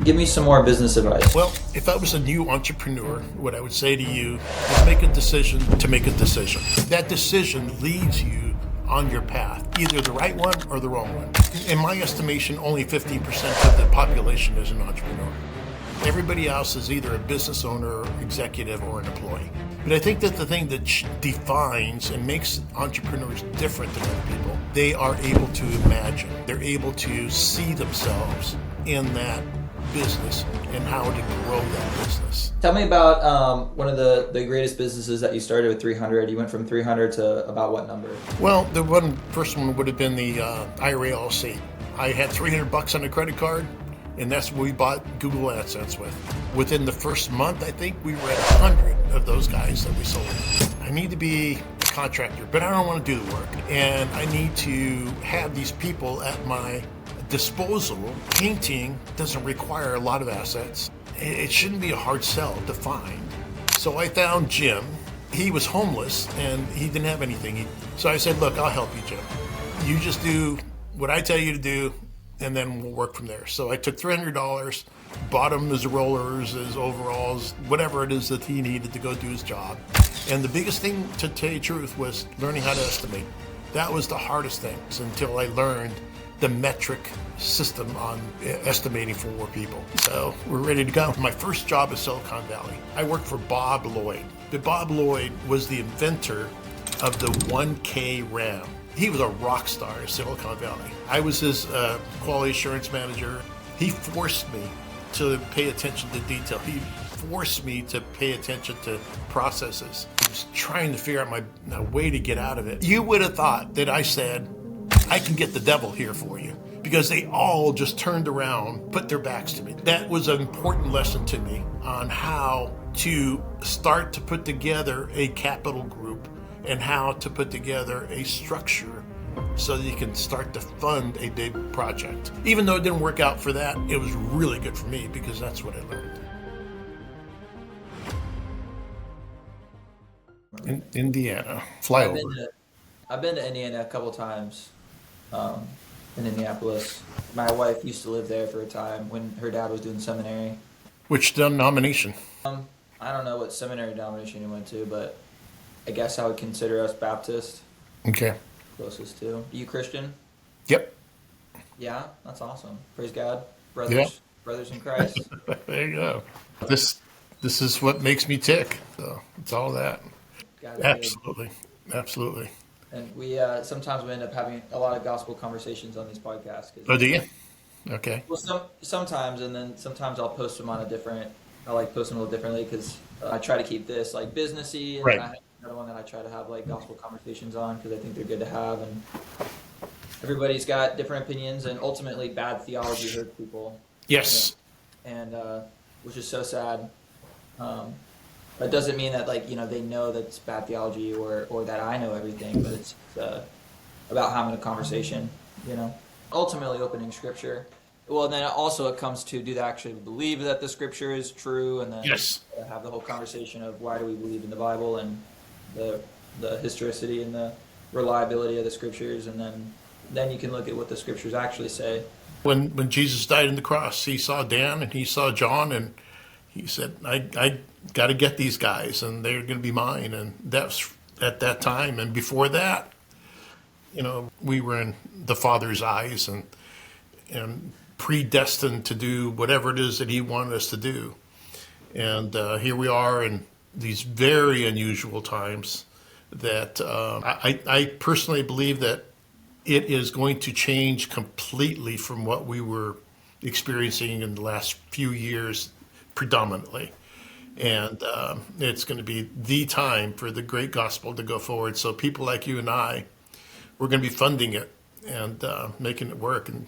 Give me some more business advice. Well, if I was a new entrepreneur, what I would say to you is make a decision to make a decision. That decision leads you on your path, either the right one or the wrong one. In my estimation, only 15% of the population is an entrepreneur. Everybody else is either a business owner, executive, or an employee. But I think that the thing that defines and makes entrepreneurs different than other people, they are able to imagine. They're able to see themselves in that business and how to grow that business. Tell me about one of the greatest businesses that you started with 300. You went from 300 to about what number? Well, the first one would have been the IRA All-State. I had $300 on a credit card, and that's what we bought Google AdSense with. Within the first month, I think we were at 100 of those guys that we sold. I need to be a contractor, but I don't want to do the work. And I need to have these people at my disposal. Painting doesn't require a lot of assets. It shouldn't be a hard sell to find. So I found Jim. He was homeless and he didn't have anything. So I said, look, I'll help you, Jim. You just do what I tell you to do, and then we'll work from there. So I took $300, bought him his rollers, his overalls, whatever it is that he needed to go do his job. And the biggest thing, to tell you the truth, was learning how to estimate. That was the hardest thing until I learned the metric system on estimating for more people. So we're ready to go. My first job is Silicon Valley. I worked for Bob Lloyd. Bob Lloyd was the inventor of the 1K RAM. He was a rock star in Silicon Valley. I was his quality assurance manager. He forced me to pay attention to detail. He forced me to pay attention to processes. I was trying to figure out my way to get out of it. You would have thought that I said, I can get the devil here for you, because they all just turned around, put their backs to me. That was an important lesson to me on how to start to put together a capital group and how to put together a structure so that you can start to fund a big project. Even though it didn't work out for that, it was really good for me because that's what I learned. In Indiana, flyover. I've been to Indiana a couple times, in Indianapolis. My wife used to live there for a time when her dad was doing seminary. Which denomination? I don't know what seminary denomination he went to, but I guess I would consider us Baptist. Okay. Closest to. Are you Christian? Yep. Yeah, that's awesome. Praise God, brothers, Yeah. brothers in Christ. There you go. This is what makes me tick. So it's all that. God is good. Absolutely. Absolutely. And we sometimes we end up having a lot of gospel conversations on these podcasts. Oh, do you? Okay. Well, sometimes, and then sometimes I'll post them on I like posting a little differently because I try to keep this like businessy, and Right. I have another one that I try to have like gospel conversations on because I think they're good to have, and everybody's got different opinions, and ultimately bad theology hurts people. Yes. And which is so sad. But it doesn't mean that they know that it's bad theology or that I know everything, but it's about having a conversation, ultimately opening scripture. Well, then also it comes to, do they actually believe that the scripture is true? And then Yes. have the whole conversation of why do we believe in the Bible and the historicity and the reliability of the scriptures. And then you can look at what the scriptures actually say. When Jesus died on the cross, he saw Dan and he saw John, and he said, I got to get these guys, and they're going to be mine. And that's at that time. And before that, we were in the Father's eyes and predestined to do whatever it is that he wanted us to do. And here we are in these very unusual times that I personally believe that it is going to change completely from what we were experiencing in the last few years predominantly. And it's going to be the time for the great gospel to go forward. So people like you and I, we're going to be funding it and making it work. And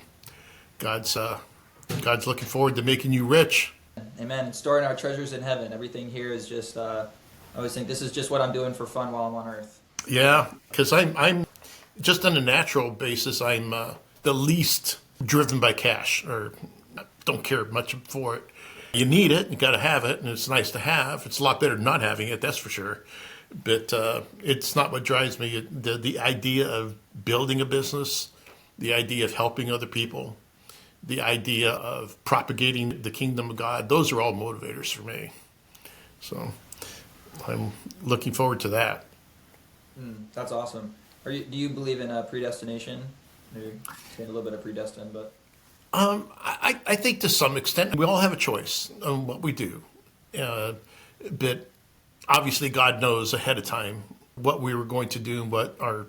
God's looking forward to making you rich. Amen. Storing our treasures in heaven. Everything here is just, I always think this is just what I'm doing for fun while I'm on earth. Yeah, because I'm just on a natural basis, I'm the least driven by cash, or don't care much for it. You need it, you got to have it, and it's nice to have. It's a lot better than not having it, that's for sure. But it's not what drives me. The idea of building a business, the idea of helping other people, the idea of propagating the kingdom of God, those are all motivators for me. So I'm looking forward to that. That's awesome. Do you believe in predestination? Maybe saying a little bit of predestined, but I think to some extent we all have a choice on what we do, but obviously God knows ahead of time what we were going to do and what our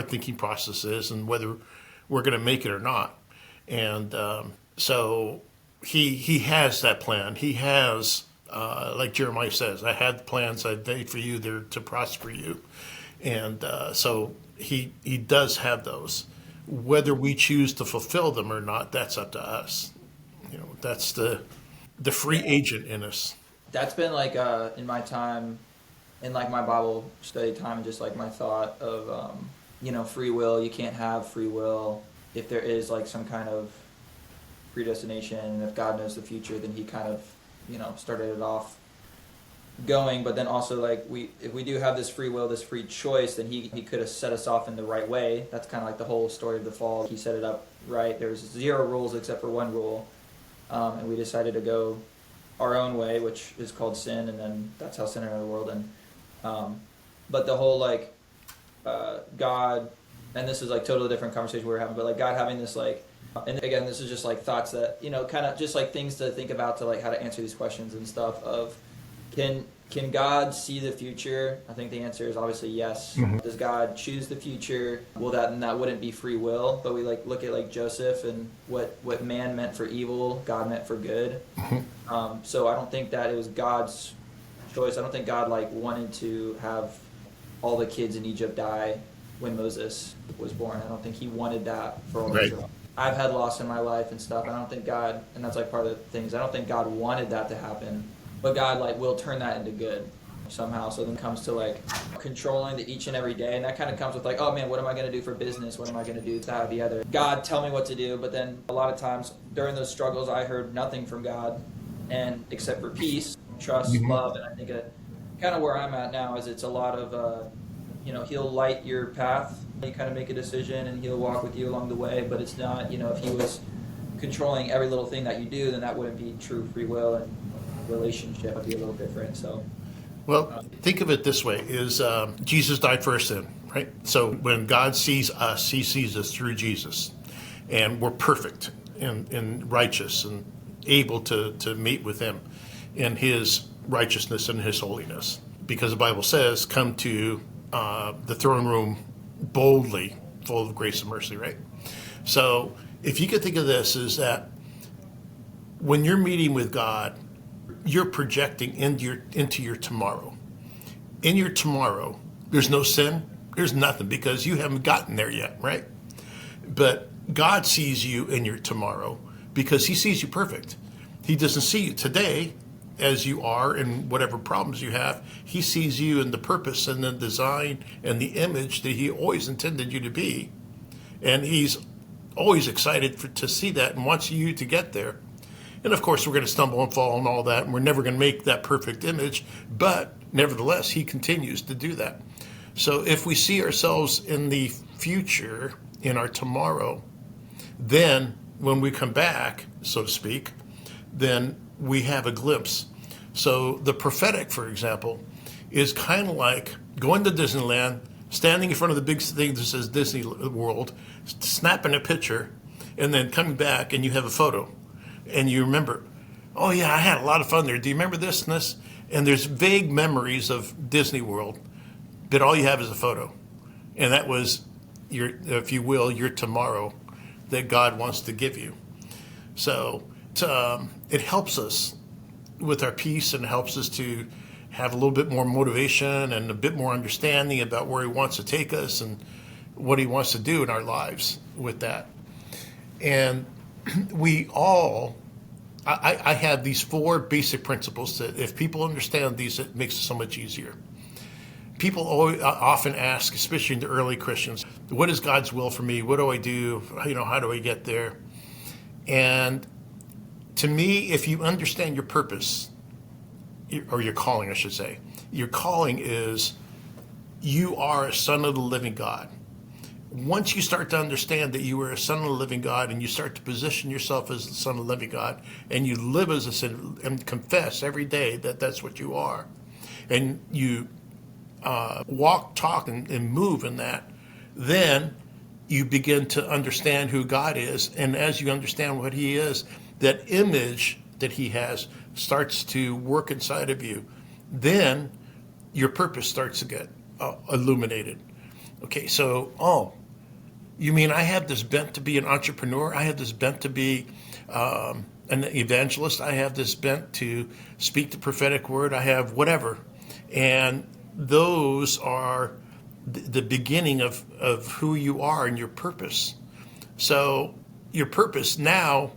thinking process is, and whether we're going to make it or not. And so he has that plan. He has, like Jeremiah says, I had the plans I've made for you, they're to prosper you. And so he does have those. Whether we choose to fulfill them or not, that's up to us. That's the free agent in us. that's been like in my time, in like my Bible study time, and just like my thought of free will. You can't have free will if there is like some kind of predestination, and if God knows the future, then He kind of started it off going. But then also, like, if we do have this free will, this free choice, then he could have set us off in the right way. That's kind of like the whole story of the fall. He set it up right. There's 0 rules except for 1 rule, and we decided to go our own way, which is called sin, and then that's how sin entered the world. And but the whole God, and this is like totally different conversation we were having, but like God having this and again, this is just like thoughts that kind of just like things to think about, to like how to answer these questions and stuff of can God see the future? I think the answer is obviously yes. Mm-hmm. Does God choose the future? Well, that wouldn't be free will. But we look at like Joseph and what man meant for evil, God meant for good. Mm-hmm. So I don't think that it was God's choice. I don't think God wanted to have all the kids in Egypt die when Moses was born. I don't think He wanted that for all Israel. I've had loss in my life and stuff. I don't think God, and that's like part of the things, I don't think God wanted that to happen. But God will turn that into good somehow. So then it comes to controlling the each and every day, and that kind of comes with oh man, what am I going to do for business? What am I going to do that or the other? God, tell me what to do. But then a lot of times during those struggles, I heard nothing from God, and except for peace, trust, mm-hmm. love, and I think kind of where I'm at now is it's a lot of He'll light your path. You kind of make a decision, and He'll walk with you along the way. But it's not if He was controlling every little thing that you do, then that wouldn't be true free will, and relationship would be a little different. So, well, think of it this way: is Jesus died for our sin, right? So when God sees us, He sees us through Jesus, and we're perfect and righteous and able to meet with Him in His righteousness and His holiness, because the Bible says, "Come to the throne room boldly, full of grace and mercy." Right. So if you could think of this, is that when you're meeting with God, you're projecting into your tomorrow. In your tomorrow, there's no sin, there's nothing, because you haven't gotten there yet, right? But God sees you in your tomorrow because He sees you perfect. He doesn't see you today as you are and whatever problems you have. He sees you in the purpose and the design and the image that He always intended you to be. And He's always excited to see that and wants you to get there. And of course, we're going to stumble and fall and all that, and we're never going to make that perfect image, but nevertheless, He continues to do that. So if we see ourselves in the future, in our tomorrow, then when we come back, so to speak, then we have a glimpse. So the prophetic, for example, is kind of like going to Disneyland, standing in front of the big thing that says Disney World, snapping a picture, and then coming back and you have a photo. And you remember, oh yeah, I had a lot of fun there. Do you remember this and this? And there's vague memories of Disney World, but all you have is a photo. And that was your, if you will, your tomorrow that God wants to give you. So it helps us with our peace, and helps us to have a little bit more motivation and a bit more understanding about where He wants to take us and what He wants to do in our lives with that. And we all, I have these 4 basic principles that if people understand these, it makes it so much easier. People often ask, especially in the early Christians, what is God's will for me? What do I do? How do I get there? And to me, if you understand your purpose, or your calling, I should say, your calling is you are a son of the living God. once you start to understand that you are a son of the living God, and you start to position yourself as the son of the living God, and you live as a son and confess every day that that's what you are, and you walk, talk, and move in that, then you begin to understand who God is. And as you understand what he is, that image that he has starts to work inside of you. Then your purpose starts to get illuminated. Okay, so, you mean I have this bent to be an entrepreneur? I have this bent to be an evangelist. I have this bent to speak the prophetic word. I have whatever. And those are the beginning of who you are and your purpose. So your purpose now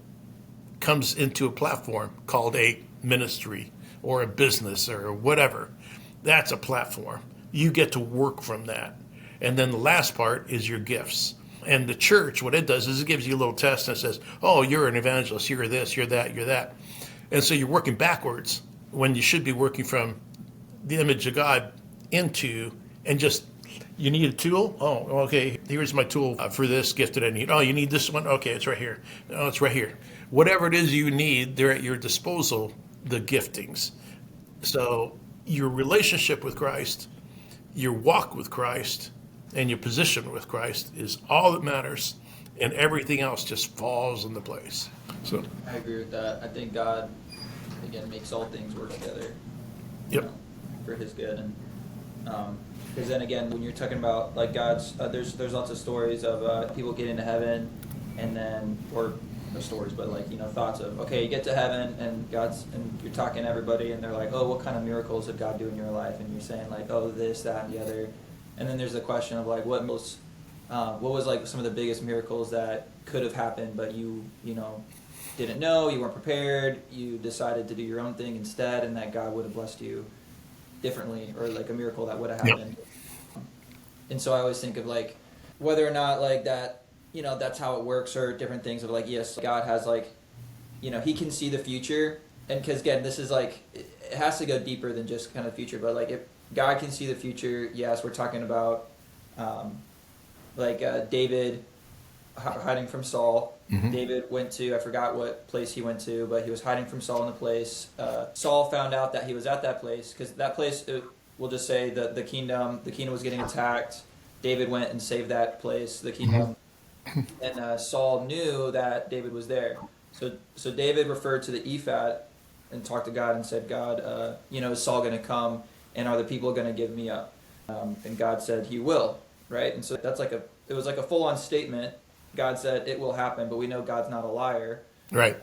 comes into a platform called a ministry or a business or whatever. That's a platform. You get to work from that. And then the last part is your gifts. And the church, what it does is it gives you a little test and it says, oh, you're an evangelist, you're this, you're that, you're that. And so you're working backwards when you should be working from the image of God into, and just, you need a tool? Oh, okay, here's my tool for this gift that I need. Oh, you need this one? Okay, it's right here. Oh, it's right here. Whatever it is you need, they're at your disposal, the giftings. So your relationship with Christ, your walk with Christ, and your position with Christ is all that matters, and everything else just falls into place. So I agree with that. I think God, again, makes all things work together. Yep. For his good. And because then again, when you're talking about like God's, there's lots of stories of people getting to heaven, and then, or no stories, but like, thoughts of, okay, you get to heaven and you're talking to everybody and they're like, oh, what kind of miracles did God do in your life? And you're saying like, oh, this, that, and the other. And then there's the question of like, what was like some of the biggest miracles that could have happened, but you didn't know, you weren't prepared, you decided to do your own thing instead, and that God would have blessed you differently, or like a miracle that would have happened. Yep. And so I always think of like whether or not like that, that's how it works, or different things of like, yes, God has like, he can see the future. And because again, this is like, it has to go deeper than just kind of future, but like if God can see the future, yes, we're talking about David hiding from Saul. Mm-hmm. David went to, I forgot what place he went to, but he was hiding from Saul in the place. Saul found out that he was at that place, because that place, we'll just say that the kingdom was getting attacked. David went and saved that place, the kingdom. Mm-hmm. And Saul knew that David was there. So David referred to the ephod and talked to God and said, God, is Saul going to come, and are the people going to give me up? And God said, he will, right? And so it was like a full-on statement. God said it will happen, but we know God's not a liar. Right.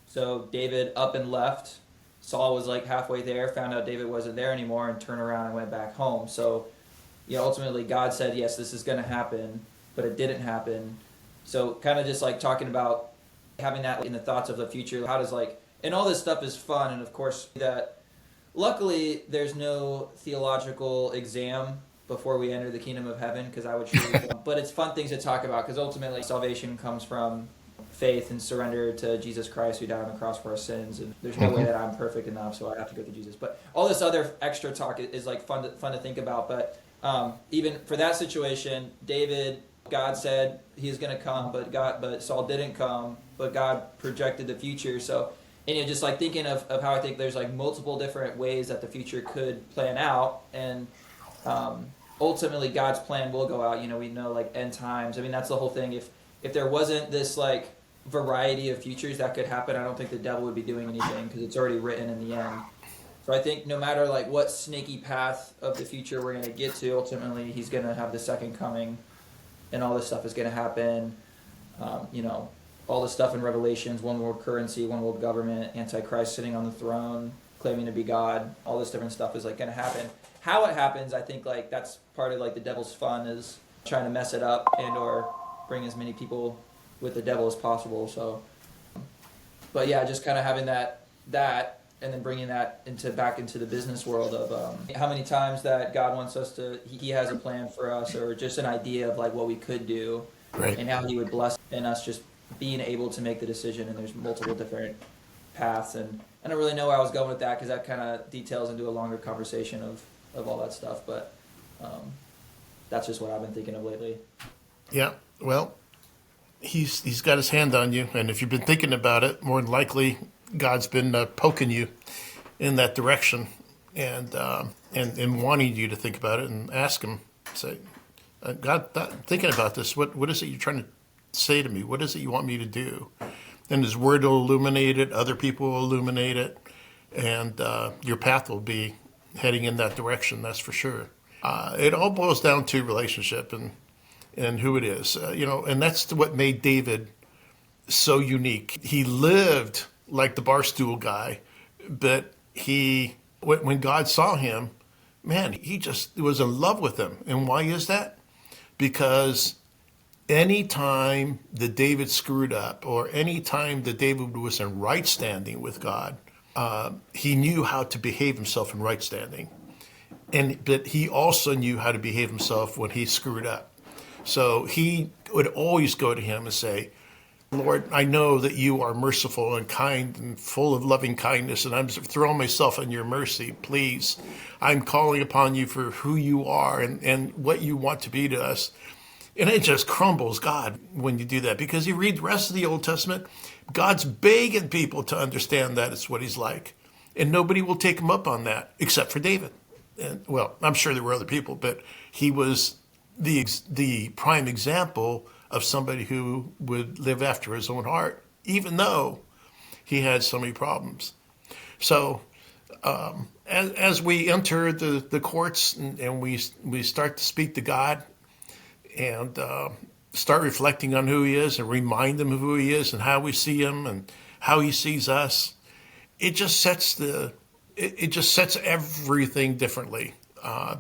So David up and left. Saul was like halfway there, found out David wasn't there anymore, and turned around and went back home. So, ultimately God said, yes, this is going to happen, but it didn't happen. So kind of just like talking about having that in the thoughts of the future. How does and all this stuff is fun, and of course that luckily there's no theological exam before we enter the kingdom of heaven, because I would choose but it's fun things to talk about, because ultimately salvation comes from faith and surrender to Jesus Christ, who died on the cross for our sins, and there's no way that I'm perfect enough, so I have to go to Jesus. But all this other extra talk is like fun to think about. But even for that situation, David, God said he's going to come, but Saul didn't come, but God projected the future. So, and just like thinking of how I think there's like multiple different ways that the future could plan out, and ultimately God's plan will go out. We know like end times. I mean, that's the whole thing. If there wasn't this like variety of futures that could happen, I don't think the devil would be doing anything, because it's already written in the end. So I think no matter like what snaky path of the future we're going to get to, ultimately he's going to have the second coming, and all this stuff is going to happen. All the stuff in Revelations, one world currency, one world government, Antichrist sitting on the throne, claiming to be God, all this different stuff is like going to happen. How it happens, I think like that's part of like the devil's fun, is trying to mess it up and or bring as many people with the devil as possible. So, but yeah, just kind of having that, and then bringing that back into the business world of how many times that God wants us to, he has a plan for us, or just an idea of like what we could do, right, and how he would bless in us just being able to make the decision. And there's multiple different paths, and I don't really know where I was going with that, because that kind of details into a longer conversation of all that stuff. But that's just what I've been thinking of lately. Yeah. Well, he's got his hand on you, and if you've been thinking about it, more than likely God's been poking you in that direction, and wanting you to think about it and ask him, say, God, thinking about this. What is it you're trying to say to me? What is it you want me to do? And his word will illuminate it. Other people will illuminate it, and your path will be heading in that direction. That's for sure. It all boils down to relationship and who it is, and that's what made David so unique. He lived like the barstool guy, but when God saw him, man, he just was in love with him. And why is that? Because any time that David screwed up, or any time that David was in right standing with God, he knew how to behave himself in right standing. But he also knew how to behave himself when he screwed up. So he would always go to him and say, Lord, I know that you are merciful and kind and full of loving kindness, and I'm throwing myself in your mercy. Please, I'm calling upon you for who you are and what you want to be to us. And it just crumbles God when you do that, because you read the rest of the Old Testament, God's begging people to understand that it's what he's like. And nobody will take him up on that except for David. And, well, I'm sure there were other people, but he was the prime example of somebody who would live after his own heart, even though he had so many problems. So as we enter the courts and we start to speak to God and start reflecting on who he is and remind him of who he is and how we see him and how he sees us, it just sets everything differently.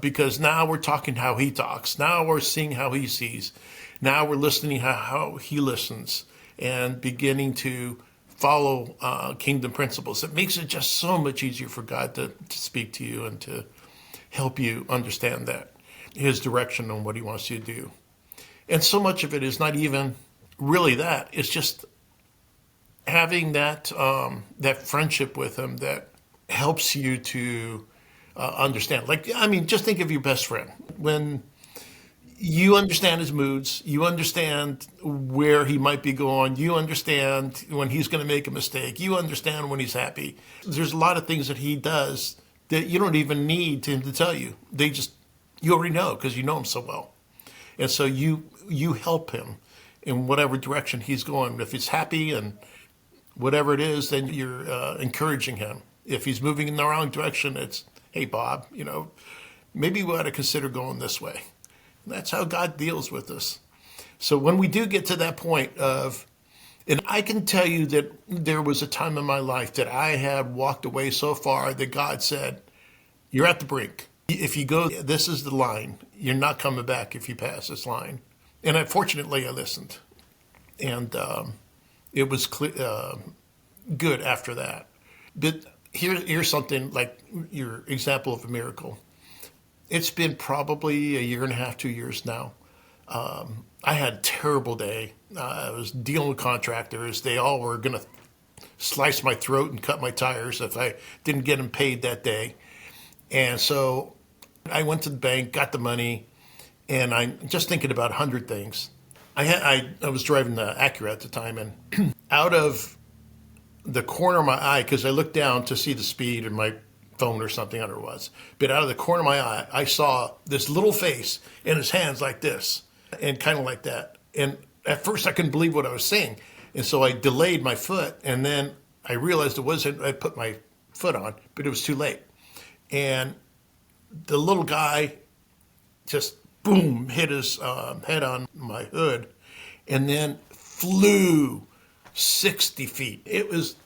Because now we're talking how he talks. Now we're seeing how he sees. Now we're listening how he listens, and beginning to follow kingdom principles. It makes it just so much easier for God to speak to you and to help you understand that, his direction on what he wants you to do. And so much of it is not even really that. It's just having that friendship with him that helps you to understand. Just think of your best friend. When you understand his moods, you understand where he might be going, you understand when he's going to make a mistake, you understand when he's happy. There's a lot of things that he does that you don't even need him to tell you. You already know, because you know him so well. And so you help him in whatever direction he's going. If he's happy and whatever it is, then you're encouraging him. If he's moving in the wrong direction, it's, hey, Bob, maybe we ought to consider going this way. And that's how God deals with us. So when we do get to that point and I can tell you that there was a time in my life that I had walked away so far that God said, you're at the brink. If you go, this is the line. You're not coming back if you pass this line. And fortunately, I listened. And it was good after that. But here's something like your example of a miracle. It's been probably a year and a half, 2 years now. I had a terrible day. I was dealing with contractors. They all were going to slice my throat and cut my tires if I didn't get them paid that day. And so I went to the bank, got the money, and I'm just thinking about 100 things. I was driving the Acura at the time, and out of the corner of my eye, because I looked down to see the speed in my phone or something, I don't know what it was, but out of the corner of my eye, I saw this little face in his hands like this, and kind of like that. And at first I couldn't believe what I was seeing. And so I delayed my foot, and then I realized it wasn't, I put my foot on, but it was too late. And the little guy just, boom, hit his head on my hood, and then flew 60 feet.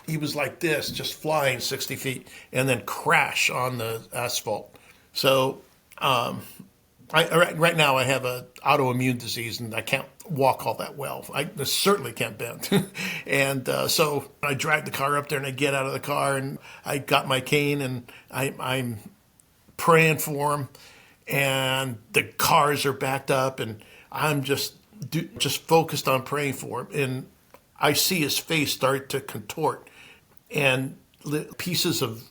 He was like this, just flying 60 feet, and then crash on the asphalt. So right now I have an autoimmune disease, and I can't walk all that well. I certainly can't bend. And so I dragged the car up there, and I get out of the car, and I got my cane, and I'm praying for him, and the cars are backed up, and I'm just focused on praying for him. And I see his face start to contort, and pieces of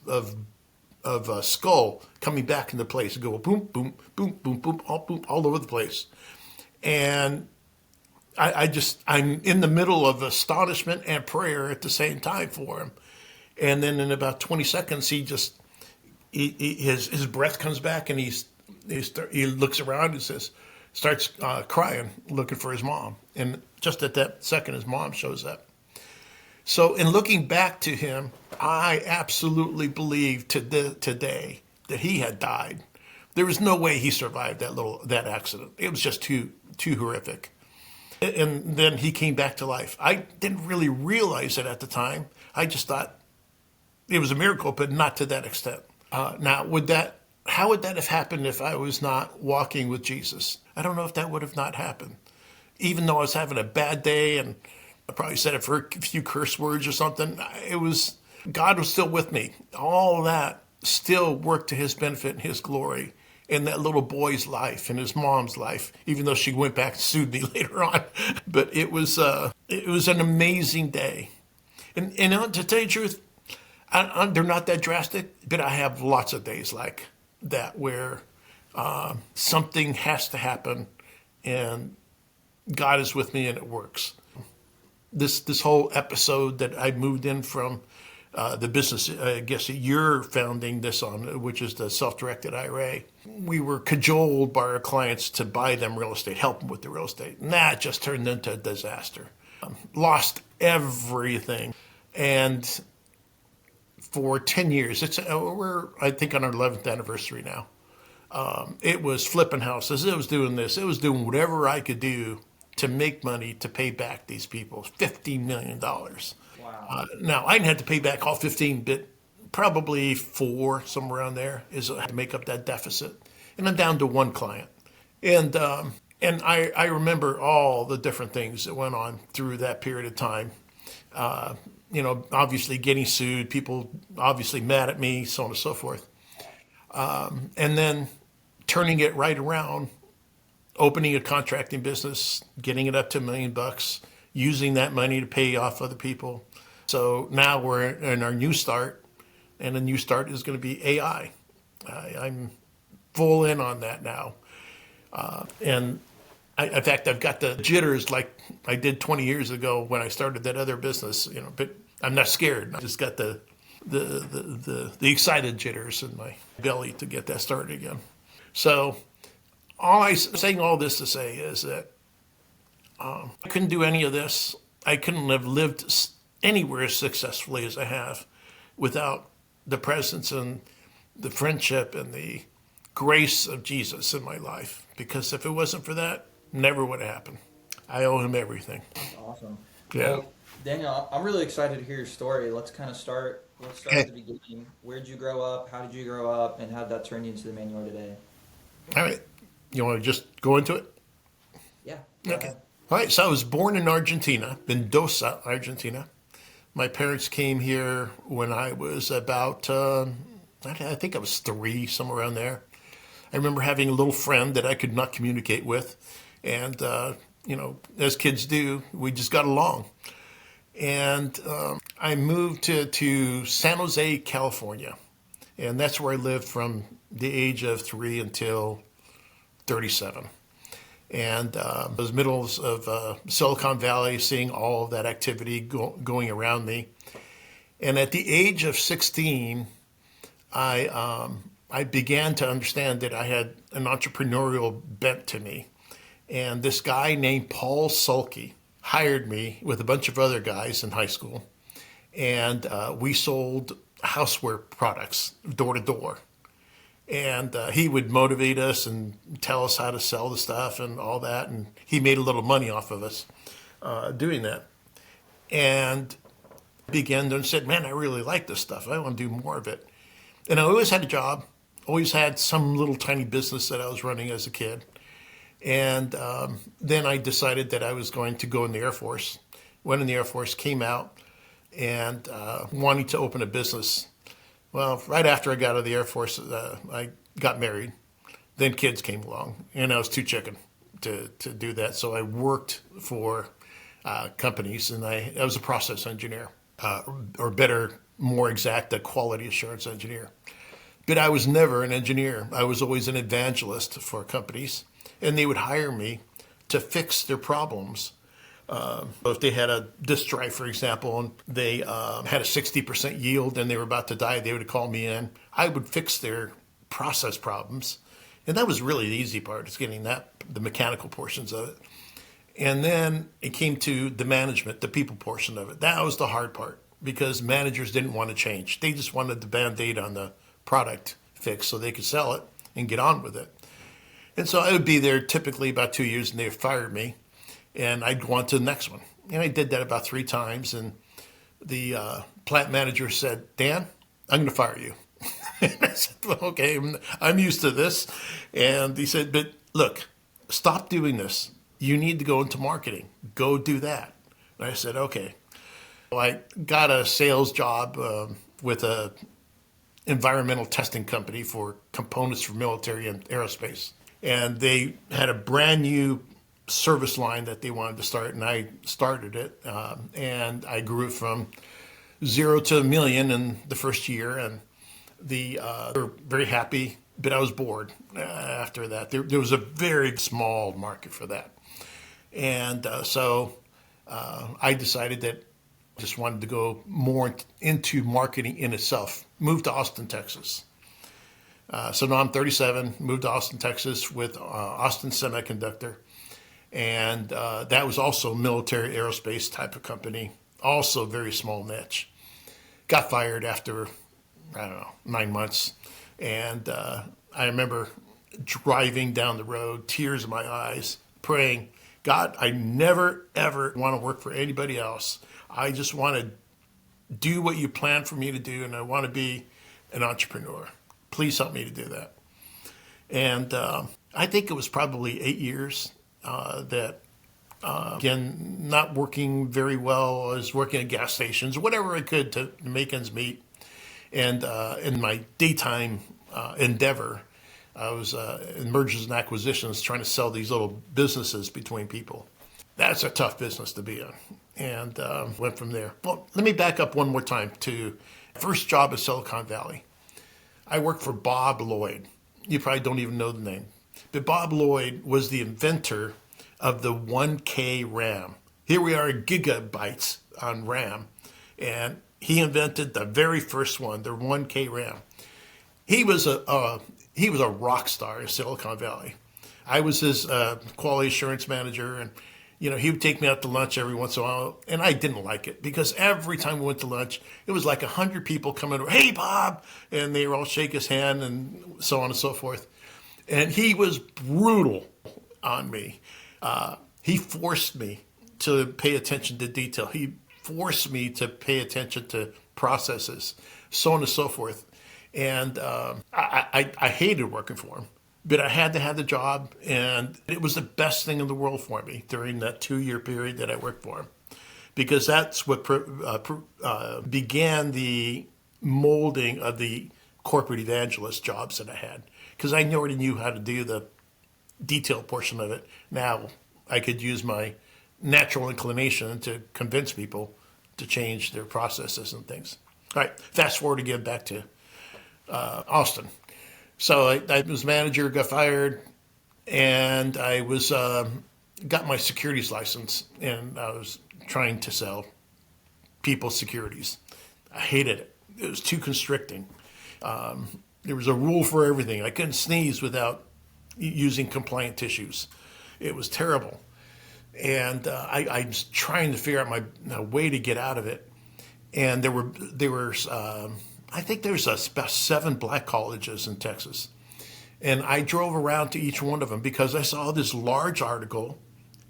of a skull coming back into place and go boom, boom, boom, boom, all over the place. And I'm in the middle of astonishment and prayer at the same time for him. And then in about 20 seconds, his breath comes back, and he looks around and starts crying, looking for his mom. And just at that second, his mom shows up. So in looking back to him, I absolutely believe today that he had died. There was no way he survived that accident. It was just too horrific. And then he came back to life. I didn't really realize it at the time. I just thought it was a miracle, but not to that extent. Now, how would that have happened if I was not walking with Jesus? I don't know if that would have not happened. Even though I was having a bad day and I probably said a few curse words or something, God was still with me. All of that still worked to his benefit and his glory in that little boy's life and his mom's life, even though she went back and sued me later on. But it was an amazing day. And to tell you the truth, they're not that drastic, but I have lots of days like that where something has to happen and God is with me and it works. This whole episode that I moved in from the business, I guess you're founding this on, which is the self-directed IRA. We were cajoled by our clients to buy them real estate, help them with the real estate. And that just turned into a disaster. Lost everything. And for 10 years, we're, I think, on our 11th anniversary now. It was flipping houses. It was doing this. It was doing whatever I could do to make money to pay back these people $15 million. Wow. Now, I didn't have to pay back all 15, but probably 4, somewhere around there, is to make up that deficit. And I'm down to one client. And I remember all the different things that went on through that period of time. Obviously getting sued, people obviously mad at me, so on and so forth. And then turning it right around, opening a contracting business, getting it up to $1 million, using that money to pay off other people. So now we're in our new start, and the new start is going to be AI. I'm full in on that now. In fact, I've got the jitters like I did 20 years ago when I started that other business, but I'm not scared. I just got the excited jitters in my belly to get that started again. So saying all this to say is that I couldn't do any of this. I couldn't have lived anywhere as successfully as I have without the presence and the friendship and the grace of Jesus in my life. Because if it wasn't for that, never would have happened. I owe him everything. That's awesome. Yeah. Well, Daniel, I'm really excited to hear your story. Let's start at the beginning. Where did you grow up? How did you grow up? And how did that turn you into the man you are today? All right. You want to just go into it? Yeah. Okay. All right. So I was born in Argentina, Mendoza, Argentina. My parents came here when I was about, I think I was 3, somewhere around there. I remember having a little friend that I could not communicate with. And, as kids do, we just got along. And I moved to San Jose, California. And that's where I lived from the age of 3 until 37. And I was middle of Silicon Valley, seeing all of that activity going around me. And at the age of 16, I began to understand that I had an entrepreneurial bent to me. And this guy named Paul Sulkey hired me with a bunch of other guys in high school. And we sold houseware products door to door. And he would motivate us and tell us how to sell the stuff and all that. And he made a little money off of us doing that. And began to said, man, I really like this stuff. I want to do more of it. And I always had a job, always had some little tiny business that I was running as a kid. And then I decided that I was going to go in the Air Force. Went in the Air Force, came out, and wanting to open a business. Well, right after I got out of the Air Force, I got married. Then kids came along, and I was too chicken to do that. So I worked for companies, and I was a process engineer, or better, more exact, a quality assurance engineer. But I was never an engineer. I was always an evangelist for companies, and they would hire me to fix their problems. If they had a disk drive, for example, and they had a 60% yield and they were about to die, they would call me in. I would fix their process problems. And that was really the easy part, is getting the mechanical portions of it. And then it came to the management, the people portion of it. That was the hard part, because managers didn't want to change. They just wanted the Band-Aid on the product fix so they could sell it and get on with it. And so I would be there typically about 2 years, and they fired me, and I'd go on to the next one. And I did that about 3 times, and the plant manager said, Dan, I'm going to fire you. And I said, well, okay, I'm used to this. And he said, but look, stop doing this. You need to go into marketing. Go do that. And I said, okay. Well, I got a sales job with a environmental testing company for components for military and aerospace. And they had a brand new service line that they wanted to start, and I started it. And I grew it from 0 to $1 million in the first year, and they were very happy, but I was bored after that. There was a very small market for that. And so I decided that I just wanted to go more into marketing in itself. Moved to Austin, Texas. So now I'm 37, moved to Austin, Texas with Austin Semiconductor. And that was also military aerospace type of company, also very small niche. Got fired after, 9 months. And I remember driving down the road, tears in my eyes, praying, God, I never, ever want to work for anybody else. I just want to do what you planned for me to do, and I want to be an entrepreneur. Please help me to do that. And I think it was probably 8 years that, again, not working very well. I was working at gas stations, whatever I could to make ends meet. And in my daytime endeavor, I was in mergers and acquisitions trying to sell these little businesses between people. That's a tough business to be in. And went from there. Well, let me back up one more time to first job at Silicon Valley. I worked for Bob Lloyd. You probably don't even know the name. But Bob Lloyd was the inventor of the 1K RAM. Here we are at gigabytes on RAM. And he invented the very first one, the 1K RAM. He was a rock star in Silicon Valley. I was his quality assurance manager, and he would take me out to lunch every once in a while, and I didn't like it because every time we went to lunch, it was like 100 people coming over, hey, Bob, and they would all shake his hand and so on and so forth. And he was brutal on me. He forced me to pay attention to detail. He forced me to pay attention to processes, so on and so forth. And I hated working for him, but I had to have the job, and it was the best thing in the world for me during that 2-year period that I worked for him, because that's what began the molding of the corporate evangelist jobs that I had, because I already knew how to do the detail portion of it. Now I could use my natural inclination to convince people to change their processes and things. All right, fast forward again back to Austin. So I was manager, got fired, and I was got my securities license, and I was trying to sell people securities. I hated it. It was too constricting. There was a rule for everything. I couldn't sneeze without using compliant tissues. It was terrible. And I was trying to figure out my way to get out of it. And there were I think there's about 7 black colleges in Texas. And I drove around to each one of them because I saw this large article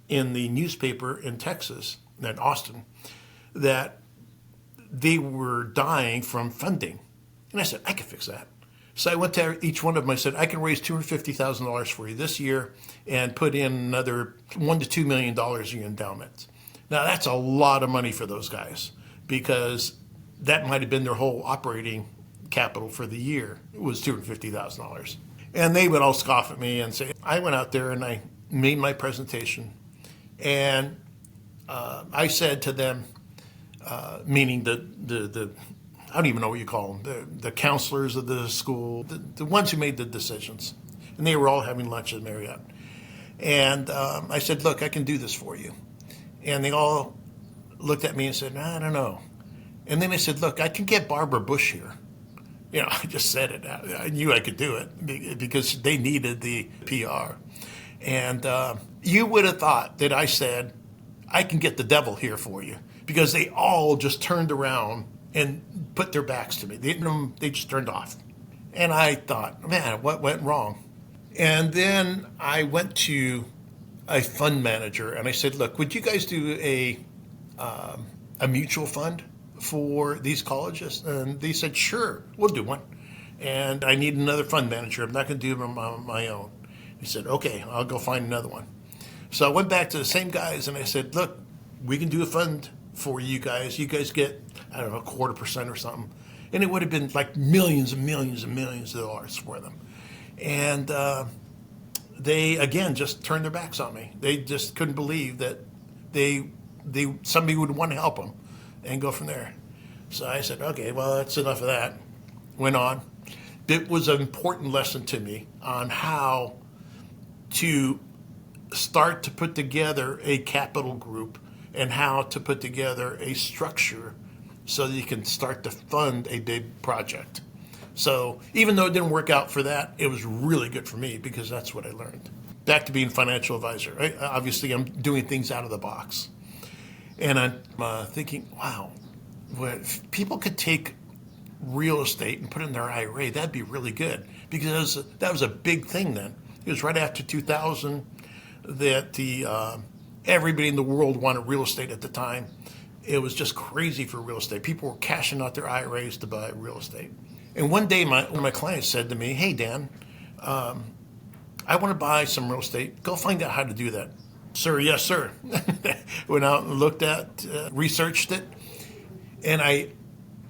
in the newspaper in Texas, in Austin, that they were dying from funding. And I said, I can fix that. So I went to each one of them. I said, I can raise $250,000 for you this year and put in another $1 to $2 million in endowments. Now, that's a lot of money for those guys, because that might have been their whole operating capital for the year. It was $250,000. And they would all scoff at me and say, I went out there and I made my presentation. And I said to them, meaning the I don't even know what you call them, the counselors of the school, the ones who made the decisions. And they were all having lunch at Marriott. And I said, look, I can do this for you. And they all looked at me and said, I don't know. And then I said, look, I can get Barbara Bush here. I just said it. I knew I could do it because they needed the PR. And you would have thought that I said, I can get the devil here for you, because they all just turned around and put their backs to me. They just turned off. And I thought, man, what went wrong? And then I went to a fund manager and I said, look, would you guys do a mutual fund for these colleges? And they said, sure, we'll do one. And I need another fund manager. I'm not going to do them on my own. He said, okay, I'll go find another one. So I went back to the same guys and I said, look, we can do a fund for you guys. You guys get, I don't know, 0.25% or something. And it would have been like millions and millions and millions of dollars for them. And they, again, just turned their backs on me. They just couldn't believe that somebody would want to help them and go from there. So I said, okay, well, that's enough of that. Went on. It was an important lesson to me on how to start to put together a capital group and how to put together a structure so that you can start to fund a big project. So even though it didn't work out for that, it was really good for me because that's what I learned. Back to being a financial advisor, right? Obviously, I'm doing things out of the box. And I'm thinking, wow, if people could take real estate and put it in their IRA, that'd be really good, because that was a big thing then. It was right after 2000 that everybody in the world wanted real estate at the time. It was just crazy for real estate. People were cashing out their IRAs to buy real estate. And one day, one of my clients said to me, hey, Dan, I want to buy some real estate. Go find out how to do that. Sir, yes, sir. Went out and looked at, researched it, and I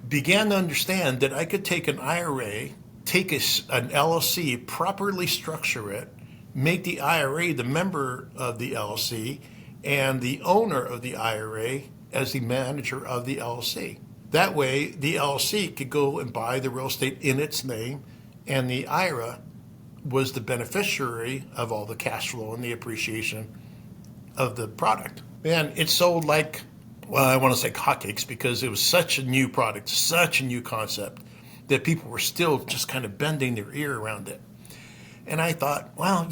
began to understand that I could take an IRA, take an LLC, properly structure it, make the IRA the member of the LLC, and the owner of the IRA as the manager of the LLC. That way, the LLC could go and buy the real estate in its name, and the IRA was the beneficiary of all the cash flow and the appreciation of the product. And it sold like, well, I want to say hotcakes, because it was such a new product, such a new concept, that people were still just kind of bending their ear around it. And I thought, well,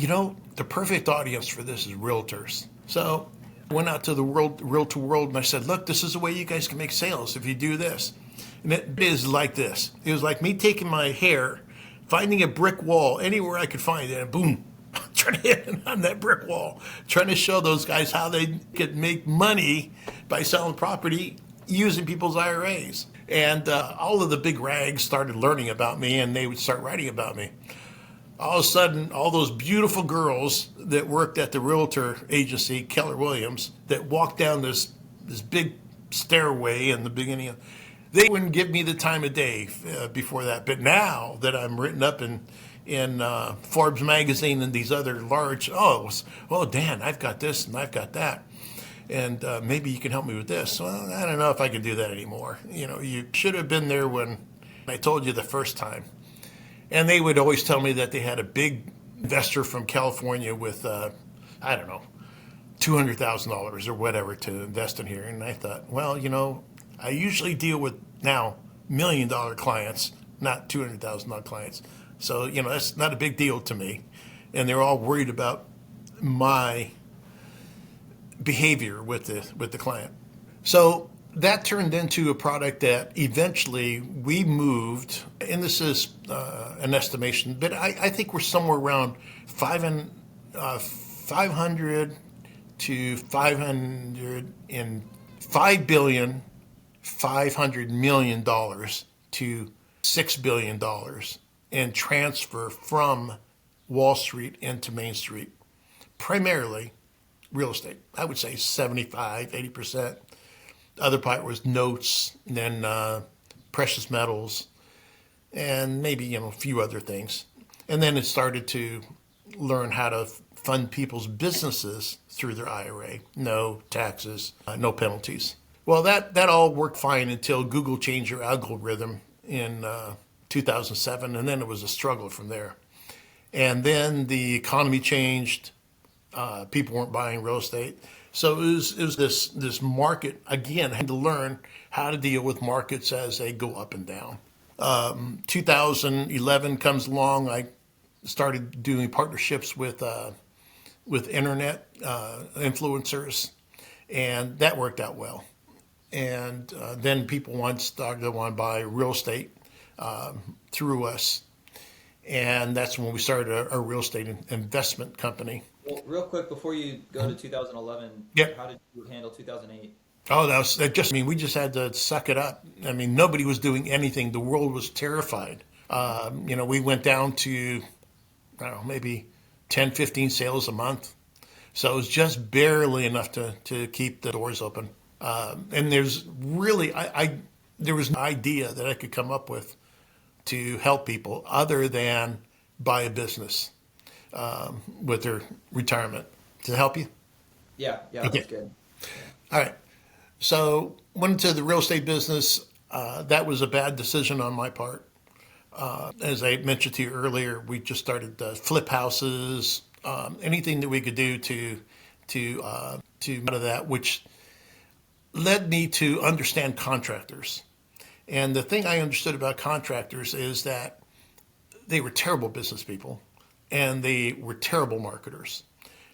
the perfect audience for this is realtors. So I went out to the realtor world and I said, look, this is the way you guys can make sales if you do this. And it is like this. It was like me taking my hair, finding a brick wall anywhere I could find it, and boom, trying to hit it on that brick wall, trying to show those guys how they could make money by selling property using people's IRAs. And all of the big rags started learning about me, and they would start writing about me. All of a sudden, all those beautiful girls that worked at the realtor agency, Keller Williams, that walked down this big stairway in the beginning, they wouldn't give me the time of day before that. But now that I'm written up in Forbes magazine and these other large, Dan, I've got this and I've got that. And maybe you can help me with this. Well, I don't know if I can do that anymore. You should have been there when I told you the first time. And they would always tell me that they had a big investor from California with, $200,000 or whatever to invest in here. And I thought, well, I usually deal with now $1 million clients, not $200,000 clients. So, that's not a big deal to me. And they're all worried about my behavior with the client. So that turned into a product that eventually we moved, and this is an estimation, but I think we're somewhere around 500 to 505 billion, $500 million to $6 billion in transfer from Wall Street into Main Street, primarily real estate. I would say 75, 80%. The other part was notes, and then precious metals, and maybe a few other things. And then it started to learn how to fund people's businesses through their IRA. No taxes, no penalties. Well, that all worked fine until Google changed their algorithm in 2007, and then it was a struggle from there. And then the economy changed. People weren't buying real estate. So it was this market, again, had to learn how to deal with markets as they go up and down. 2011 comes along. I started doing partnerships with internet influencers, and that worked out well. And then people started to want to buy real estate through us, and that's when we started a real estate investment company. Well, real quick before you go to 2011, Yep. how did you handle 2008? Oh, that just, I mean, we just had to suck it up. I mean, nobody was doing anything. The world was terrified. We went down to, I don't know, maybe 10, 15 sales a month. So it was just barely enough to keep the doors open. And there's really, there was no idea that I could come up with to help people other than buy a business with their retirement. Does it help you? Yeah, Okay. that's good. All right. So went into the real estate business. That was a bad decision on my part. As I mentioned to you earlier, we just started to flip houses, anything that we could do to out of that, which led me to understand contractors. And the thing I understood about contractors is that they were terrible business people and they were terrible marketers.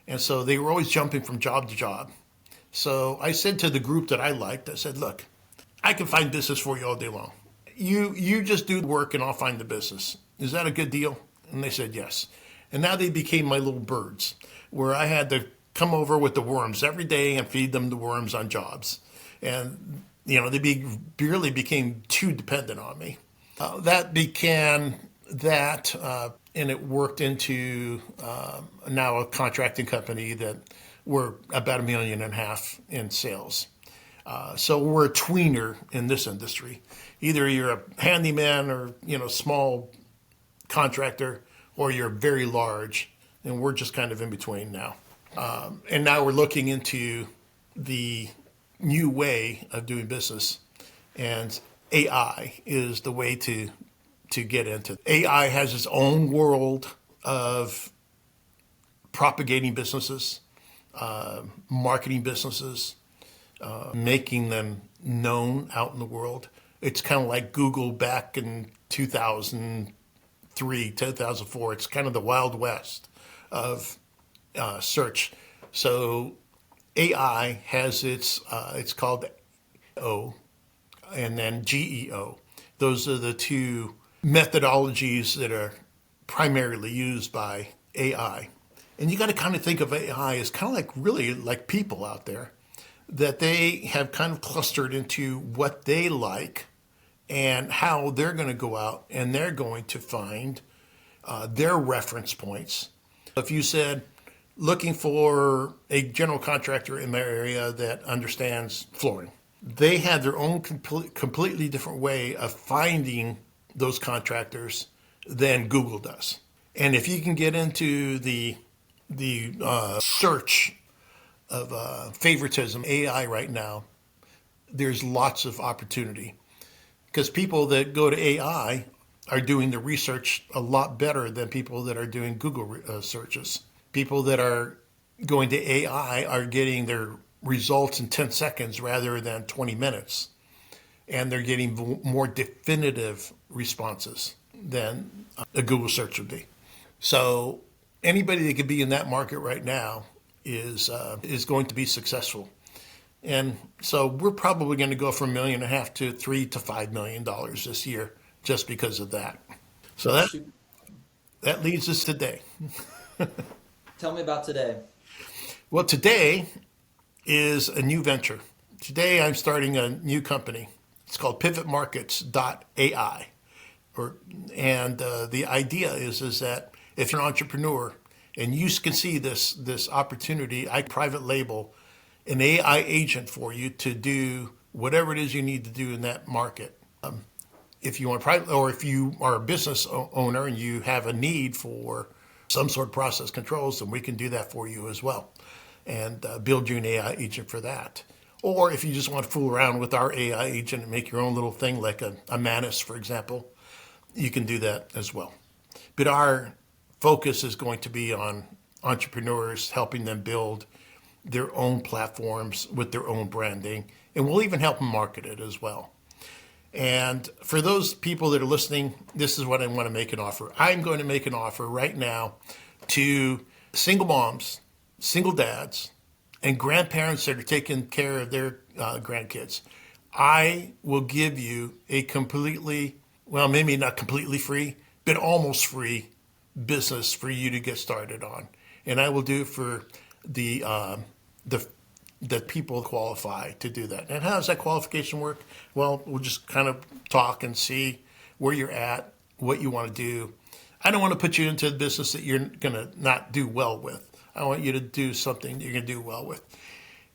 And so they were always jumping from job to job. So I said to the group that I liked, I said, look, I can find business for you all day long. You just do the work and I'll find the business. Is that a good deal? And they said yes. And now they became my little birds, where I had to come over with the worms every day and feed them the worms on jobs. And, they barely became too dependent on me. That began that, and it worked into now a contracting company that we're about $1.5 million in sales. So we're a tweener in this industry. Either you're a handyman or small contractor, or you're very large, and we're just kind of in between now. And now we're looking into the new way of doing business, and AI is the way to get into. AI has its own world of propagating businesses, marketing businesses, making them known out in the world. It's kind of like Google back in 2003, 2004. It's kind of the Wild West of search. So AI has it's called O and then GEO. Those are the two methodologies that are primarily used by AI. And you got to kind of think of AI as kind of like really like people out there, that they have kind of clustered into what they like and how they're going to go out and they're going to find their reference points. If you said, looking for a general contractor in my area that understands flooring, they have their own completely different way of finding those contractors than Google does. And if you can get into the search of favoritism, AI right now, there's lots of opportunity, because people that go to AI are doing the research a lot better than people that are doing Google searches. People that are going to AI are getting their results in 10 seconds rather than 20 minutes. And they're getting more definitive responses than a Google search would be. So anybody that could be in that market right now is going to be successful. And so we're probably going to go from $1.5 million to $3 to $5 million this year just because of that. So that leads us today. Tell me about today. Well, today is a new venture. Today I'm starting a new company. It's called PivotMarkets.ai. And the idea is that if you're an entrepreneur and you can see this opportunity, I private label an AI agent for you to do whatever it is you need to do in that market. If you want private, or if you are a business owner and you have a need for some sort of process controls, then we can do that for you as well, and build you an AI agent for that. Or if you just want to fool around with our AI agent and make your own little thing like a Manus, for example, you can do that as well. But our focus is going to be on entrepreneurs, helping them build their own platforms with their own branding, and we'll even help them market it as well. And for those people that are listening, this is what I want to make an offer. I'm going to make an offer right now to single moms, single dads, and grandparents that are taking care of their grandkids. I will give you a completely, well, maybe not completely free, but almost free business for you to get started on. And I will do it for the people qualify to do that. And how does that qualification work? Well, we'll just kind of talk and see where you're at, what you want to do. I don't want to put you into a business that you're going to not do well with. I want you to do something you're going to do well with.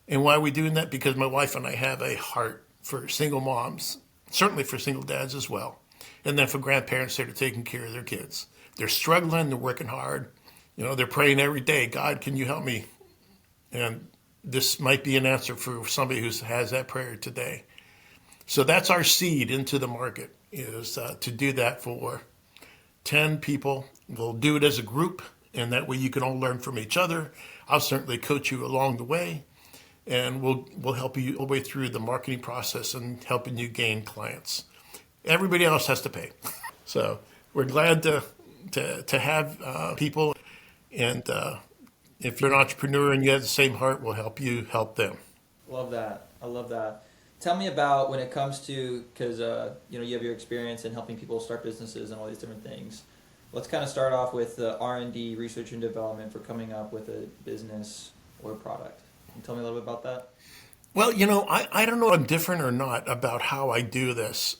And why are we doing that? Because my wife and I have a heart for single moms, certainly for single dads as well, and then for grandparents that are taking care of their kids. They're struggling, they're working hard. They're praying every day, God, can you help me? And this might be an answer for somebody who has that prayer today. So that's our seed into the market, is to do that for 10 people. We'll do it as a group, and that way you can all learn from each other. I'll certainly coach you along the way, and we'll help you all the way through the marketing process and helping you gain clients. Everybody else has to pay. So we're glad to have people, and if you're an entrepreneur and you have the same heart, we'll help you help them. Love that. I love that. Tell me about when it comes to, because you have your experience in helping people start businesses and all these different things. Let's kind of start off with the R&D, research and development, for coming up with a business or a product. Can you tell me a little bit about that? Well, I don't know if I'm different or not about how I do this,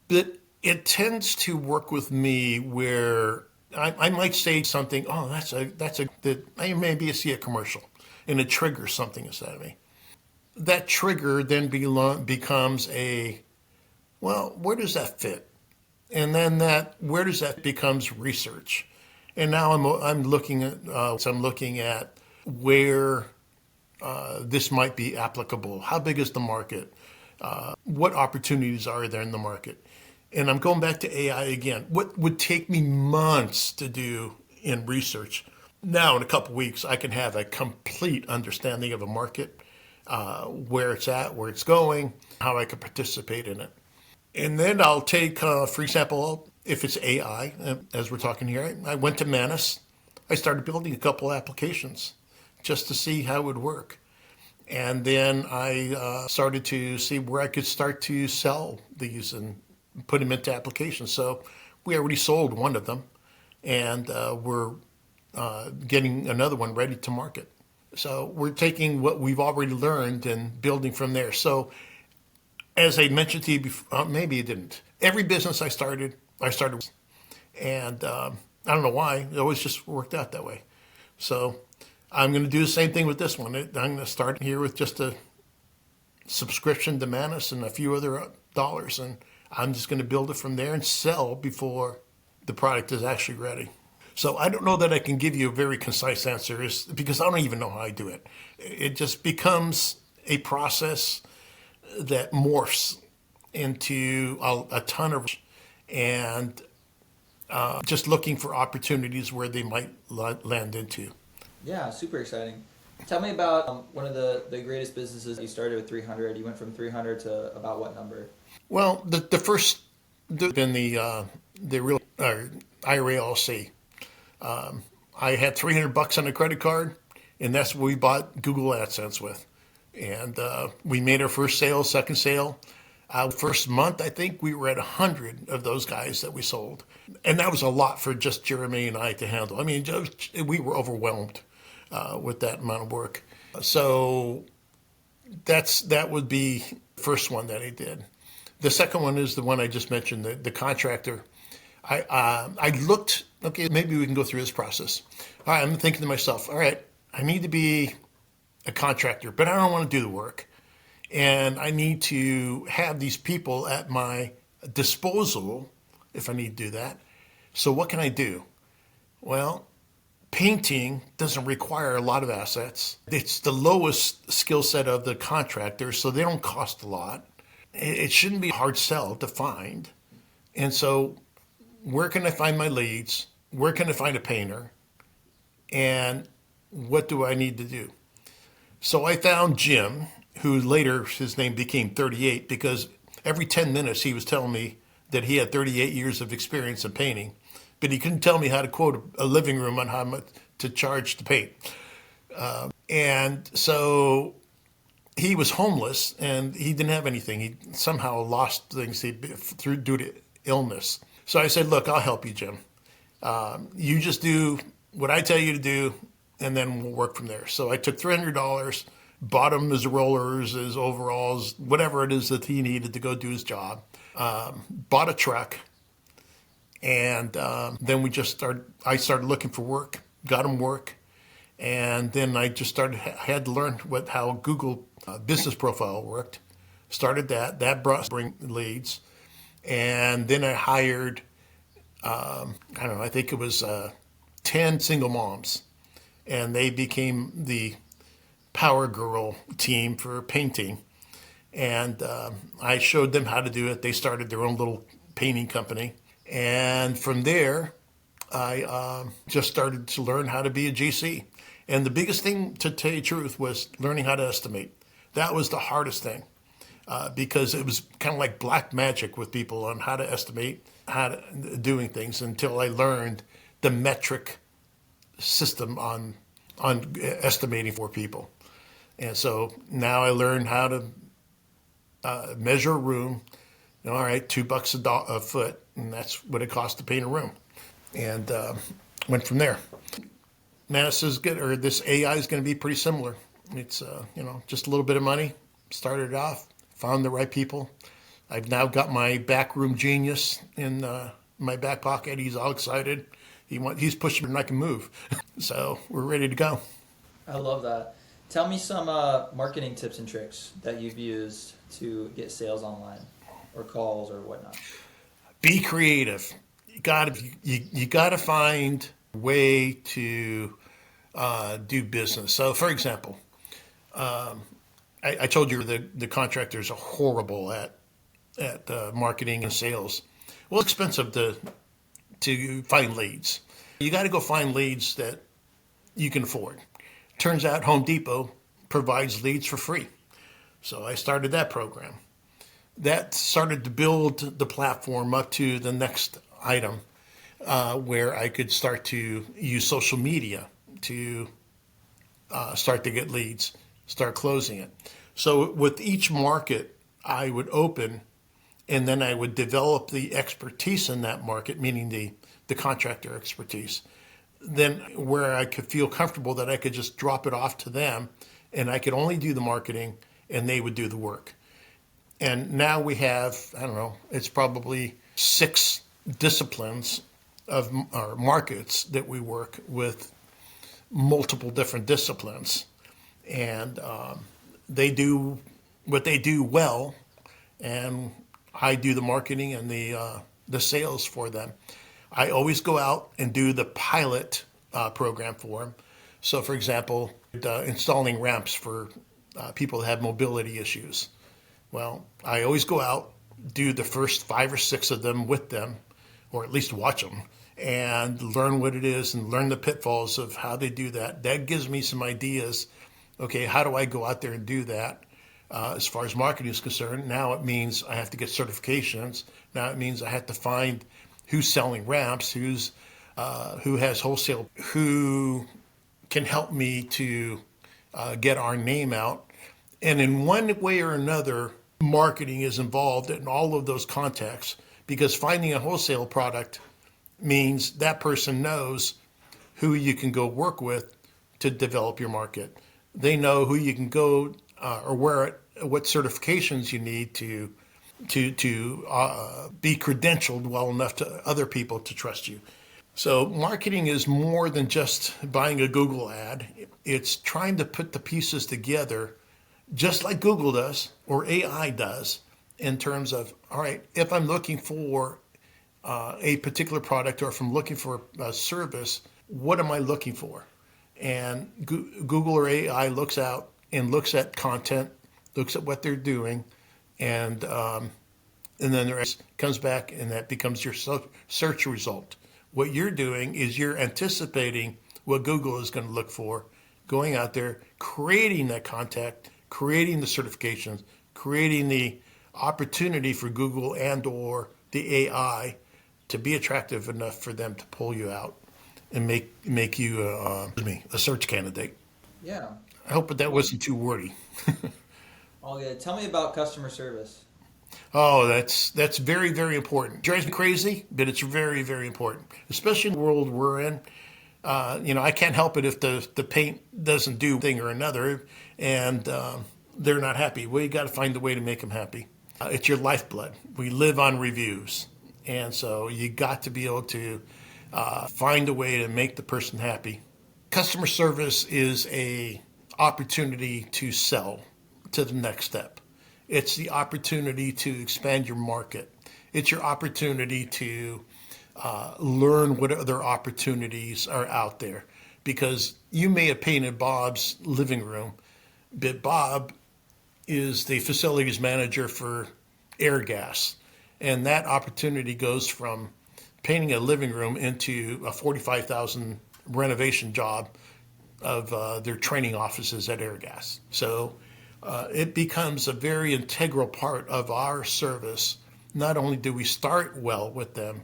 but it tends to work with me where I might say something, I maybe see a commercial, and it triggers something inside of me. That trigger then becomes where does that fit? And then where does that becomes research? And now I'm looking at where this might be applicable. How big is the market? What opportunities are there in the market? And I'm going back to AI again. What would take me months to do in research, now in a couple weeks, I can have a complete understanding of a market, where it's at, where it's going, how I can participate in it. And then I'll take, for example, if it's AI, as we're talking here, I went to Manus. I started building a couple applications just to see how it would work. And then I started to see where I could start to sell these and put them into applications. So we already sold one of them, and we're getting another one ready to market. So we're taking what we've already learned and building from there. So as I mentioned to you before, maybe it didn't. Every business I started, and I don't know why, it always just worked out that way. So I'm going to do the same thing with this one. I'm going to start here with just a subscription to Manus and a few other dollars, and I'm just going to build it from there and sell before the product is actually ready. So I don't know that I can give you a very concise answer, because I don't even know how I do it. It just becomes a process that morphs into a ton of, and just looking for opportunities where they might land into. Yeah, super exciting. Tell me about one of the greatest businesses you started with 300. You went from 300 to about what number? Well, the first been the real IRA LLC. I had $300 on a credit card, and that's what we bought Google AdSense with. And we made our first sale, second sale. First month, I think we were at 100 of those guys that we sold. And that was a lot for just Jeremy and I to handle. I mean, we were overwhelmed with that amount of work. So that would be the first one that I did. The second one is the one I just mentioned, the contractor. I looked, okay, maybe we can go through this process. All right, I'm thinking to myself, all right, I need to be a contractor, but I don't want to do the work. And I need to have these people at my disposal if I need to do that. So what can I do? Well, painting doesn't require a lot of assets. It's the lowest skill set of the contractors, so they don't cost a lot. It shouldn't be a hard sell to find. And so, where can I find my leads? Where can I find a painter? And what do I need to do? So I found Jim, who later his name became 38, because every 10 minutes he was telling me that he had 38 years of experience in painting, but he couldn't tell me how to quote a living room on how much to charge to paint. And so he was homeless and he didn't have anything. He somehow lost things through due to illness. So I said, look, I'll help you, Jim. You just do what I tell you to do, and then we'll work from there. So I took $300, bought him his rollers, his overalls, whatever it is that he needed to go do his job. Bought a truck, and then I started looking for work, got him work, and then I just had to learn how Google business profile worked. Started that. That bring leads, and then I hired, I don't know, I think it was 10 single moms, and they became the Power Girl team for painting. And I showed them how to do it. They started their own little painting company. And from there, I just started to learn how to be a GC. And the biggest thing, to tell you the truth, was learning how to estimate. That was the hardest thing because it was kind of like black magic with people on how to estimate, doing things, until I learned the metric system on estimating for people. And so now I learned how to measure a room. All right, $2 a foot, and that's what it costs to paint a room. And went from there. Man, this AI is going to be pretty similar. It's just a little bit of money. Started off, found the right people. I've now got my backroom genius in my back pocket. He's all excited. He's pushing me and I can move. So we're ready to go. I love that. Tell me some marketing tips and tricks that you've used to get sales online or calls or whatnot. Be creative. You gotta find a way to do business. So, for example, I told you the contractors are horrible at marketing and sales. Well, it's expensive to find leads. You got to go find leads that you can afford. Turns out Home Depot provides leads for free. So I started that program. That started to build the platform up to the next item where I could start to use social media to start to get leads, start closing it. So with each market, I would open and then I would develop the expertise in that market, meaning the contractor expertise. Then where I could feel comfortable that I could just drop it off to them and I could only do the marketing and they would do the work. And now we have, I don't know, it's probably 6 disciplines of our markets that we work with, multiple different disciplines. And they do what they do well, and I do the marketing and the sales for them. I always go out and do the pilot program for them. So, for example, installing ramps for people that have mobility issues. Well, I always go out, do the first 5 or 6 of them with them, or at least watch them, and learn what it is and learn the pitfalls of how they do that. That gives me some ideas. Okay, how do I go out there and do that? As far as marketing is concerned, now it means I have to get certifications. Now it means I have to find who's selling ramps, who has wholesale, who can help me to get our name out. And in one way or another, marketing is involved in all of those contexts, because finding a wholesale product means that person knows who you can go work with to develop your market. They know who you can go or what certifications you need to be credentialed well enough to other people to trust you. So marketing is more than just buying a Google ad. It's trying to put the pieces together just like Google does or AI does, in terms of, all right, if I'm looking for a particular product or if I'm looking for a service, what am I looking for? And Google or AI looks out and looks at content, looks at what they're doing, and then the rest comes back, and that becomes your search result. What you're doing is you're anticipating what Google is going to look for, going out there, creating that contact, creating the certifications, creating the opportunity for Google and or the AI to be attractive enough for them to pull you out and make you a search candidate. Yeah. I hope that wasn't too wordy. All good. Tell me about customer service. Oh, that's very, very important. It drives me crazy, but it's very, very important, especially in the world we're in. I can't help it if the paint doesn't do one thing or another, and they're not happy. Well, you got to find a way to make them happy. It's your lifeblood. We live on reviews, and so you got to be able to find a way to make the person happy. Customer service is a opportunity to sell to the next step. It's the opportunity to expand your market. It's your opportunity to learn what other opportunities are out there. Because you may have painted Bob's living room, but Bob is the facilities manager for air gas. And that opportunity goes from painting a living room into a $45,000 renovation job of their training offices at Airgas. So it becomes a very integral part of our service. Not only do we start well with them,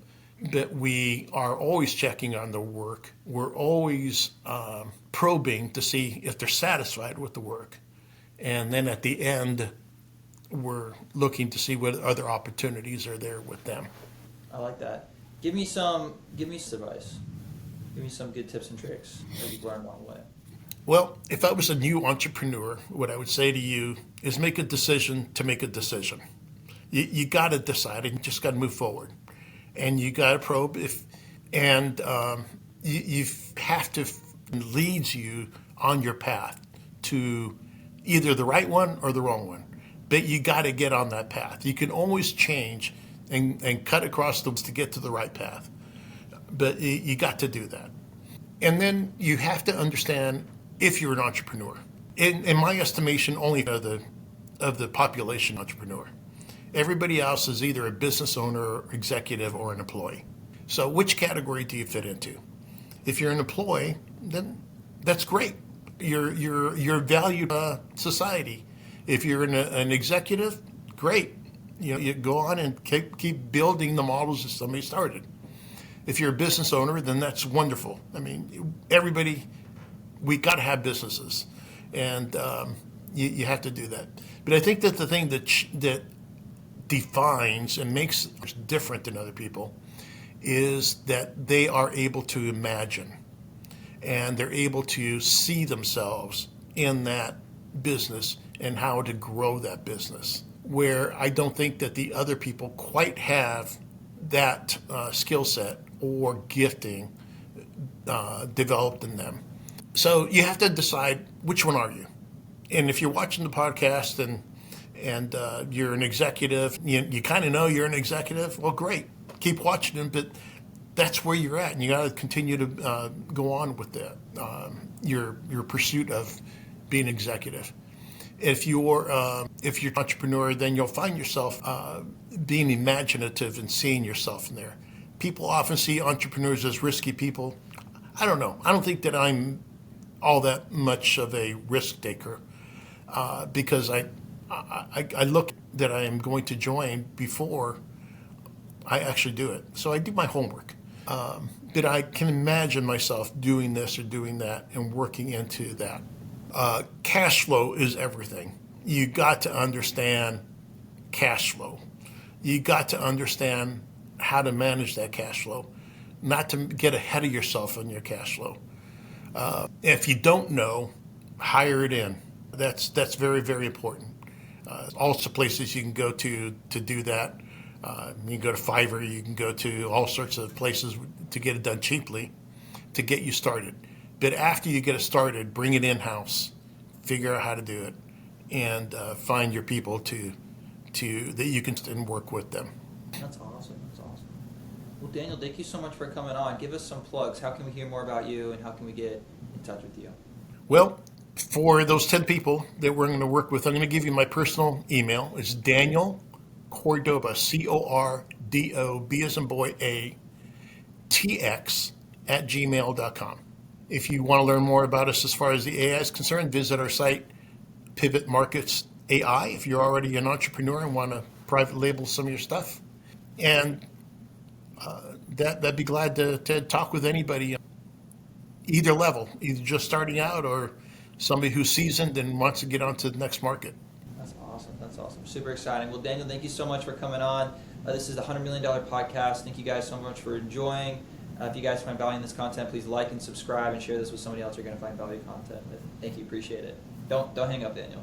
but we are always checking on the work. We're always probing to see if they're satisfied with the work. And then at the end, we're looking to see what other opportunities are there with them. I like that. Give me some advice. Give me some good tips and tricks that you've learned along the way. Well, if I was a new entrepreneur, what I would say to you is make a decision to make a decision. You got to decide, and you just got to move forward. And you got to probe you have to leads you on your path to either the right one or the wrong one. But you got to get on that path. You can always change and cut across those to get to the right path. But you got to do that. And then you have to understand if you're an entrepreneur. In my estimation, only of the population entrepreneur. Everybody else is either a business owner, executive, or an employee. So which category do you fit into? If you're an employee, then that's great. You're valued society. If you're an executive, great. You go on and keep building the models that somebody started. If you're a business owner, then that's wonderful. I mean, we got to have businesses, and you have to do that. But I think that the thing that defines and makes us different than other people is that they are able to imagine, and they're able to see themselves in that business and how to grow that business. Where I don't think that the other people quite have that skill set or gifting developed in them. So you have to decide which one are you. And if you're watching the podcast and you're an executive, you kind of know you're an executive, well, great. Keep watching them, but that's where you're at, and you got to continue to go on with that, your pursuit of being executive. If you're an entrepreneur, then you'll find yourself being imaginative and seeing yourself in there. People often see entrepreneurs as risky people. I don't know. I don't think that I'm all that much of a risk taker because I look that I am going to join before I actually do it. So I do my homework. But I can imagine myself doing this or doing that and working into that. Cash flow is everything. You got to understand cash flow. You got to understand how to manage that cash flow, not to get ahead of yourself on your cash flow. If you don't know, hire it in. That's very, very important. Also places you can go to do that. You can go to Fiverr, you can go to all sorts of places to get it done cheaply to get you started. But after you get it started, bring it in-house, figure out how to do it, and find your people that you can work with them. That's awesome. Well, Daniel, thank you so much for coming on. Give us some plugs. How can we hear more about you, and how can we get in touch with you? Well, for those 10 people that we're going to work with, I'm going to give you my personal email. It's Daniel Cordoba, C-O-R-D-O-B as in boy, A, TX at gmail.com. If you want to learn more about us as far as the AI is concerned, visit our site, PivotMarkets.ai, if you're already an entrepreneur and want to private label some of your stuff. And that'd be glad to talk with anybody, either level, either just starting out or somebody who's seasoned and wants to get on to the next market. That's awesome. That's awesome. Super exciting. Well, Daniel, thank you so much for coming on. This is the $100 Million Podcast. Thank you guys so much for enjoying. If you guys find value in this content, please like and subscribe and share this with somebody else you're going to find value content with. Thank you. Appreciate it. Don't hang up, Daniel.